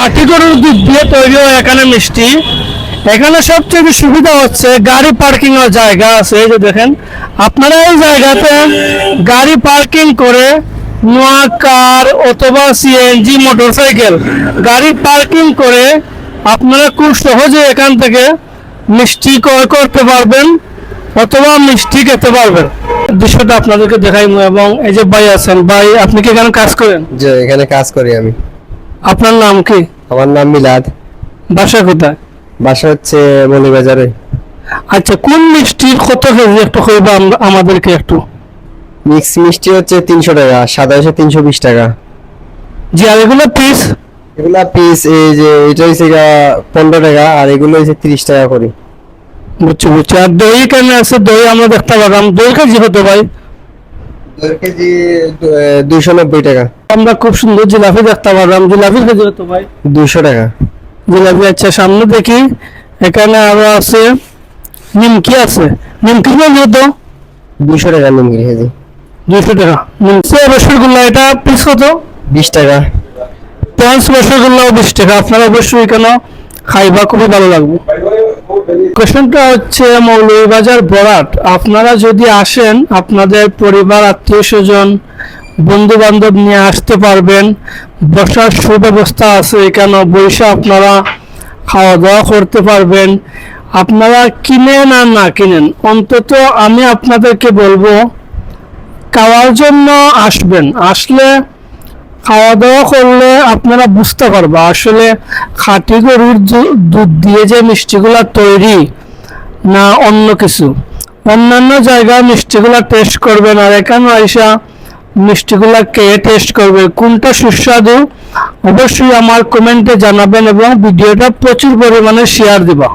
খাঁটি গরুর দুধ দিয়ে তৈরি হয় এখানে মিষ্টি। এখানে সবচেয়ে সুবিধা হচ্ছে গাড়ি পার্কিং এর জায়গা আছে। এই যে দেখেন, আপনারা এই জায়গাতে গাড়ি পার্কিং করে নোয়া কার অথবা সিএনজি মোটরসাইকেল গাড়ি পার্কিং করে আপনারা খুব সহজে এখান থেকে মিষ্টি ক্রয় করতে পারবেন অথবা মিষ্টি খেতে পারবেন। দৃশ্যটা আপনাদেরকে দেখাইমু। এবং এই যে ভাই আছেন, ভাই আপনি কি এখানে কাজ করেন? যে এখানে কাজ করি আমি। আপনার নাম কি? আমার নাম মিলাদ। বাসা কোথায়? বাসা হচ্ছে মৌলভীবাজারে। আচ্ছা, কোন মিষ্টির কত কেজি একটু কইবা আমাদেরকে একটু। মিক্স মিষ্টি হচ্ছে 300 টাকা, সাদা হচ্ছে 320 টাকা। জি, আর এগুলো পিস? এগুলা পিস এই যে এটা হচ্ছে 15 টাকা আর এগুলো হচ্ছে 30 টাকা করে। বুঝছি বুঝছি। আর দই কেন আছে? দই আমরা দেখতে পেলাম। দই কেজি হতো ভাই? 2 কেজি 290 টাকা। আমরা খুব সুন্দর জিলাপি দেখতে পারলাম। জিলাপির কেজি হতো ভাই? 200 টাকা জিলাপি। আচ্ছা, সামনে দেখি এখানে আরো আছে নিমকি আছে। নিমকি হতো 200 টাকা নিমকি কেজি। 200 টাকা। নিমকি রসগোল্লা এটা পিস কত? 20 টাকা। পঞ্চ রসগোল্লাও 20 টাকা। আপনারা অবশ্যই কেন খাইবা, খুবই ভালো লাগবে। কোশ্চেনটা হচ্ছে মৌলভীবাজার বরাট। আপনারা যদি আসেন আপনাদের পরিবার আত্মীয় স্বজন বন্ধু বান্ধব নিয়ে আসতে পারবেন। বসার সুব্যবস্থা আছে এখানে, বসে আপনারা খাওয়া দাওয়া করতে পারবেন। আপনারা কিনেন আর না কিনেন, অন্তত আমি আপনাদেরকে বলবো খাওয়ার জন্য আসবেন। আসলে খাওয়া দাওয়া করলে আপনারা বুঝতে পারবে আসলে খাঁটি গরুর দুধ দিয়ে যে মিষ্টিগুলা তৈরি না অন্য কিছু। অন্যান্য জায়গায় মিষ্টিগুলা টেস্ট করবেন আর এখানে আইসা মিষ্টিগুলা খেয়ে টেস্ট করবে কোনটা সুস্বাদু। অবশ্যই আমার কমেন্টে জানাবেন এবং ভিডিওটা প্রচুর পরিমাণে শেয়ার দিবা।